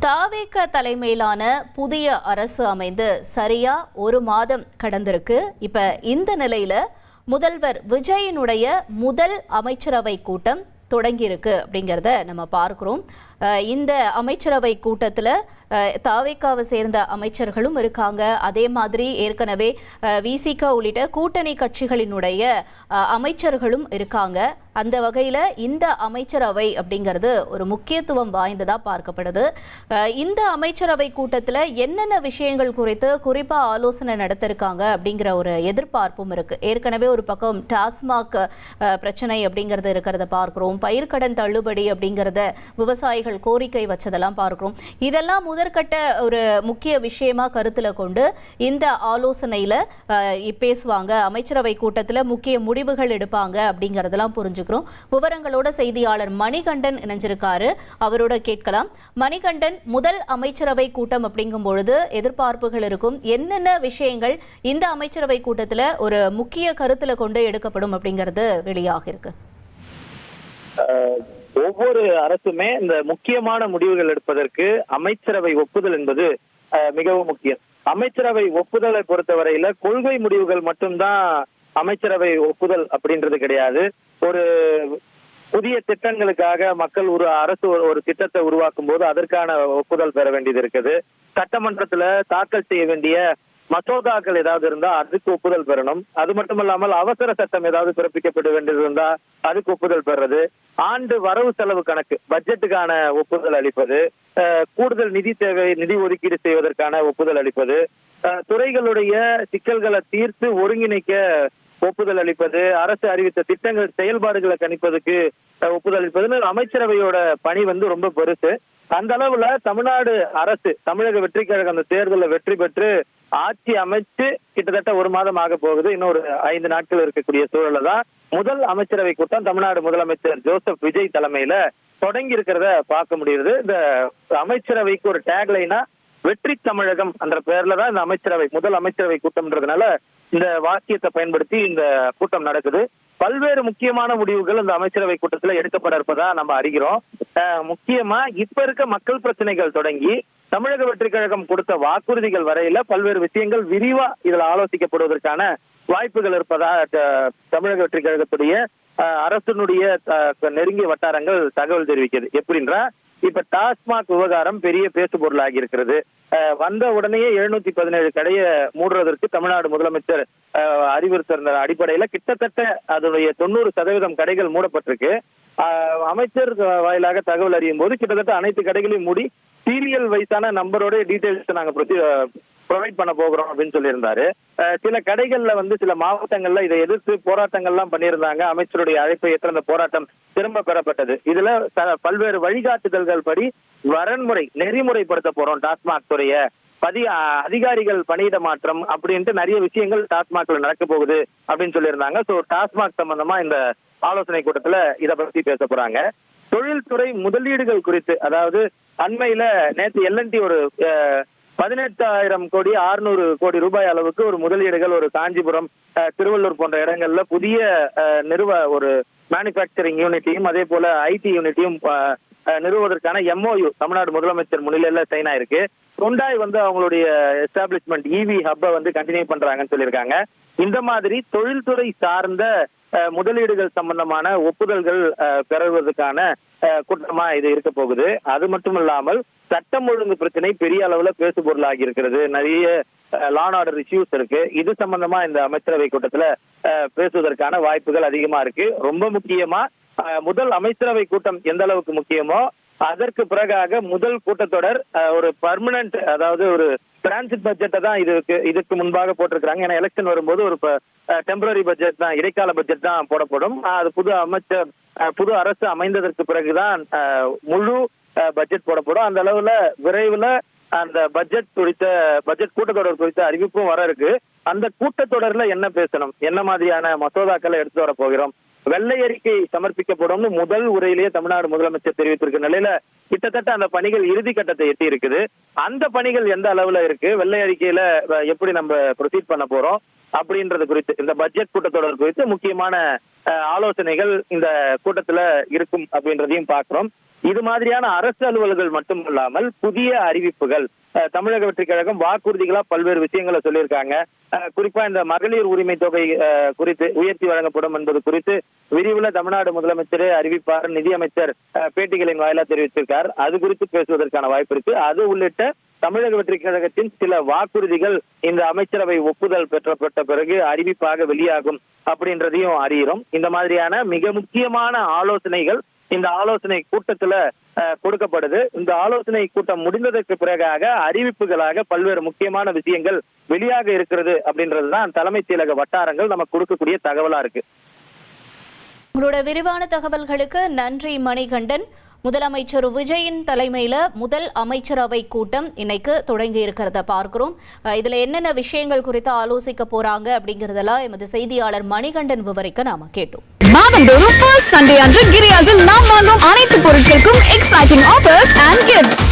தாவேக தலைமையிலான புதிய அரசு அமைந்து சரியா ஒரு மாதம் கடந்திருக்கு. இப்ப இந்த நிலையில முதல்வர் விஜயனுடைய முதல் அமைச்சரவை கூட்டம் தொடங்கியிருக்கு அப்படிங்கிறத நம்ம பார்க்கிறோம். இந்த அமைச்சரவை கூட்டத்தில் தாவேகாவை சேர்ந்த அமைச்சர்களும் இருக்காங்க. அதே மாதிரி ஏற்கனவே விசிக உள்ளிட்ட கூட்டணி கட்சிகளினுடைய அமைச்சர்களும் இருக்காங்க. அந்த வகையில் இந்த அமைச்சரவை அப்படிங்கிறது ஒரு முக்கியத்துவம் வாய்ந்ததாக பார்க்கப்படுது. இந்த அமைச்சரவை கூட்டத்தில் என்னென்ன விஷயங்கள் குறித்து குறிப்பாக ஆலோசனை நடத்திருக்காங்க அப்படிங்கிற ஒரு எதிர்பார்ப்பும் இருக்கு. ஏற்கனவே ஒரு பக்கம் டாஸ்மாக் பிரச்சனை அப்படிங்கிறது இருக்கிறத பார்க்கிறோம். பயிர்க்கடன் தள்ளுபடி அப்படிங்கிறத விவசாயிகள் கோரிக்கை வச்சதெல்லாம் பார்க்கிறோம். இதெல்லாம் முதற்கட்ட ஒரு முக்கிய விஷயமா கருத்துல கொண்டு இந்த ஆலோசனையில பேசுவாங்க. அமைச்சரவை கூட்டத்தில் முக்கிய முடிவுகள் எடுப்பாங்க அப்படிங்கறதெல்லாம் புரிஞ்சுக்கிறோம். விவரங்களோட செய்தியாளர் மணிகண்டன் இணைஞ்சிருக்காரு. அவரோட கேட்கலாம். மணிகண்டன், முதல் அமைச்சரவை கூட்டம் அப்படிங்கும் பொழுது எதிர்பார்ப்புகள் இருக்கும். என்னென்ன விஷயங்கள் இந்த அமைச்சரவை கூட்டத்தில் ஒரு முக்கிய கருத்துல கொண்டு எடுக்கப்படும் அப்படிங்கிறது வெளியாக இருக்கு? ஒவ்வொரு அரசுமே இந்த முக்கியமான முடிவுகள் எடுப்பதற்கு அமைச்சரவை ஒப்புதல் என்பது மிகவும் முக்கியம். அமைச்சரவை ஒப்புதலை பொறுத்தவரையில கொள்கை முடிவுகள் மட்டும்தான் அமைச்சரவை ஒப்புதல் அப்படின்றது கிடையாது. ஒரு புதிய திட்டங்களுக்காக மக்கள் அரசு ஒரு திட்டத்தை உருவாக்கும் போது அதற்கான ஒப்புதல் பெற வேண்டியது இருக்குது. சட்டமன்றத்துல தாக்கல் செய்ய வேண்டிய மசோதாக்கள் ஏதாவது இருந்தா அதுக்கு ஒப்புதல் பெறணும். அது மட்டும் இல்லாமல் அவசர சட்டம் ஏதாவது பிறப்பிக்கப்பட வேண்டியது இருந்தா அதுக்கு ஒப்புதல் பெறது, ஆண்டு வரவு செலவு கணக்கு பட்ஜெட்டுக்கான ஒப்புதல் அளிப்பது, கூடுதல் நிதி ஒதுக்கீடு செய்வதற்கான ஒப்புதல் அளிப்பது, துறைகளுடைய சிக்கல்களை தீர்த்து ஒருங்கிணைக்க ஒப்புதல் அளிப்பது, அரசு அறிவித்த திட்டங்கள் செயல்பாடுகளை கணிப்பதற்கு ஒப்புதல் அளிப்பதுன்னு அமைச்சரவையோட பணி ரொம்ப பெருசு. அந்த அளவுல தமிழ்நாடு அரசு, தமிழக வெற்றி கழகம் அந்த தேர்தலில் வெற்றி பெற்று ஆட்சி அமைச்சு கிட்டத்தட்ட ஒரு மாதம் ஆக போகுது. இன்னொரு 5 நாட்கள் இருக்கக்கூடிய சூழல்ல தான் முதல் அமைச்சரவை கூட்டம் தமிழ்நாடு முதலமைச்சர் ஜோசப் விஜய் தலைமையில தொடங்கி இருக்கிறத பார்க்க முடியுது. இந்த அமைச்சரவைக்கு ஒரு டேக்லைனா வெற்றி தமிழகம் என்ற பெயர்ல தான் இந்த முதல் அமைச்சரவை கூட்டம்ன்றதுனால இந்த வாக்கியத்தை பயன்படுத்தி இந்த கூட்டம் நடக்குது. பல்வேறு முக்கியமான முடிவுகள் இந்த அமைச்சரவை கூட்டத்தில் எடுக்கப்பட இருப்பதா நம்ம அறிகிறோம். முக்கியமா இப்ப இருக்க மக்கள் பிரச்சனைகள் தொடங்கி தமிழக வெற்றி கழகம் கொடுத்த வாக்குறுதிகள் வரையில பல்வேறு விஷயங்கள் விரிவா இதுல ஆலோசிக்கப்படுவதற்கான வாய்ப்புகள் இருப்பதா தமிழக வெற்றி கழகத்துடைய அரசனுடைய நெருங்கிய வட்டாரங்கள் தகவல் தெரிவிக்கிறது. எப்படின்றா, இப்ப டாஸ்மாக் விவகாரம் பெரிய பேசு பொருளாகி இருக்கிறது. வந்த உடனேயே 717 கடையை மூடுறதற்கு தமிழ்நாடு முதலமைச்சர் அறிவுறுத்திருந்த அடிப்படையில கிட்டத்தட்ட அதனுடைய 90% கடைகள் மூடப்பட்டிருக்கு. அமைச்சர் வாயிலாக தகவல் அறியும் போது கிட்டத்தட்ட அனைத்து கடைகளையும் மூடி சீரியல் வைஸான நம்பரோட டீடைல்ஸ் நாங்க ப்ரொவைட் பண்ண போகிறோம் அப்படின்னு சொல்லியிருந்தாரு. சில கடைகள்ல சில மாவட்டங்கள்ல இதை எதிர்த்து போராட்டங்கள்லாம் பண்ணியிருந்தாங்க. அமைச்சருடைய அழைப்பை ஏற்ற அந்த போராட்டம் திரும்ப பெறப்பட்டது. இதுல பல்வேறு வழிகாட்டுதல்கள் படி நெறிமுறைப்படுத்த போறோம் டாஸ்மாக் துறைய, அதிகாரிகள் பணியிட மாற்றம் அப்படின்ட்டு நிறைய விஷயங்கள் டாஸ்மாக்ல நடக்க போகுது அப்படின்னு சொல்லியிருந்தாங்க. ஸோ டாஸ்மாக் சம்பந்தமா இந்த ஆலோசனை கூட்டத்துல இதை பத்தி பேச போறாங்க. தொழில்துறை முதலீடுகள் குறித்து, அதாவது அண்மையில நேற்று எல்என்டி ஒரு 18,000 கோடி 600 கோடி ரூபாய் அளவுக்கு ஒரு முதலீடுகள் ஒரு காஞ்சிபுரம், திருவள்ளூர் போன்ற இடங்கள்ல புதிய ஒரு மேனுபேக்சரிங் யூனிட்டையும் அதே போல ஐடி யூனிட்டையும் நிறுவுவதற்கான எம்ஓயு தமிழ்நாடு முதலமைச்சர் முன்னிலையில சைன் ஆயிருக்கு. ஹுண்டாய் அவங்களுடைய எஸ்டாப்ளிஷ்மெண்ட் இவி ஹப்பை கண்டினியூ பண்றாங்கன்னு சொல்லியிருக்காங்க. இந்த மாதிரி தொழில்துறை சார்ந்த முதலீடுகள் சம்பந்தமான ஒப்புதல்கள் பெறுவதற்கான கூட்டமா இது இருக்க போகுது. அது மட்டும் இல்லாமல் சட்டம் ஒழுங்கு பிரச்சனை பெரிய அளவுல பேசு பொருளாகி இருக்கிறது. நிறைய லா அண்ட் ஆர்டர் இஷ்யூஸ் இருக்கு. இது சம்பந்தமா இந்த அமைச்சரவை கூட்டத்துல பேசுவதற்கான வாய்ப்புகள் அதிகமா இருக்கு. ரொம்ப முக்கியமா முதல் அமைச்சரவை கூட்டம் எந்த அளவுக்கு முக்கியமோ அதற்கு பிறகாக முதல் கூட்டத்தொடர் ஒரு பர்மனன்ட், அதாவது ஒரு டிரான்சிட் பட்ஜெட்டை தான் இதுக்கு முன்பாக போட்டிருக்கிறாங்க. ஏன்னா எலெக்ஷன் வரும்போது ஒரு டெம்பரரி பட்ஜெட் தான், இடைக்கால பட்ஜெட் தான் போடப்படும். அது புது அரசு அமைந்ததற்கு பிறகுதான் முழு பட்ஜெட் போடப்படும். அந்த அளவுல விரைவில் அந்த பட்ஜெட் கூட்டத்தொடர் குறித்த அறிவிப்பும் வர இருக்கு. அந்த கூட்டத்தொடர்ல என்ன பேசணும், என்ன மாதிரியான மசோதாக்களை எடுத்து வர போகிறோம், வெள்ளை அறிக்கை சமர்ப்பிக்கப்படும் முதல் உரையிலேயே தமிழ்நாடு முதலமைச்சர் தெரிவித்திருக்க நிலையில கிட்டத்தட்ட அந்த பணிகள் இறுதி கட்டத்தை எட்டி இருக்குது. அந்த பணிகள் எந்த அளவுல இருக்கு, வெள்ளை அறிக்கையில எப்படி நம்ம ப்ரொசீட் பண்ண போறோம் அப்படின்றது குறித்து, இந்த பட்ஜெட் கூட்டத்தொடர் குறித்து முக்கியமான ஆலோசனைகள் இந்த கூட்டத்துல இருக்கும் அப்படின்றதையும் பார்க்கிறோம். இது மாதிரியான அரசு அலுவல்கள் மட்டுமல்லாமல் புதிய அறிவிப்புகள் தமிழக வெற்றி கழகம் வாக்குறுதிகளா பல்வேறு விஷயங்களை சொல்லியிருக்காங்க. குறிப்பா இந்த மகளிர் உரிமை தொகை குறித்து உயர்த்தி வழங்கப்படும் என்பது குறித்து விரிவுல தமிழ்நாடு முதலமைச்சர் அறிவிப்பார், நிதியமைச்சர் பேட்டிகளின் வாயிலா தெரிவித்திருக்கார். அது குறித்து பேசுவதற்கான வாய்ப்பு இருக்கு. அது உள்ளிட்ட தமிழக வெற்றி கழகத்தின் சில வாக்குறுதிகள் இந்த அமைச்சரவை ஒப்புதல் பெற்றப்பட்ட பிறகு அறிவிப்பாக வெளியாகும் அப்படின்றதையும் அறிகிறோம். இந்த மாதிரியான மிக முக்கியமான ஆலோசனைகள் இந்த ஆலோசனை கூட்டத்துல கொடுக்கப்படுது. இந்த ஆலோசனை கூட்டம் முடிந்ததற்கு பிறகாக அறிவிப்புகளாக பல்வேறு முக்கியமான விஷயங்கள் வெளியாக இருக்கிறது அப்படின்றதுதான் தலைமைச் செயலக வட்டாரங்கள் நமக்கு கொடுக்கக்கூடிய தகவலா இருக்கு. உங்களோட விரிவான தகவல்களுக்கு நன்றி மணிகண்டன். முதலமைச்சர் விஜயின் தலைமையில முதல் அமைச்சரவை கூட்டம் இன்னைக்கு தொடங்கி இருக்கிறத பார்க்கிறோம். இதுல என்னென்ன விஷயங்கள் குறித்து ஆலோசிக்க போறாங்க அப்படிங்கறதெல்லாம் எமது செய்தியாளர் மணிகண்டன் விவரிக்க நாம கேட்டோம். மாதந்தோறும் ஃபர்ஸ்ட் சண்டே அன்று கிரியாஸில் நாம் வாங்கும் அனைத்து பொருட்களுக்கும் எக்ஸைட்டிங் ஆஃபர்ஸ் அண்ட் கிஃப்ட்ஸ்.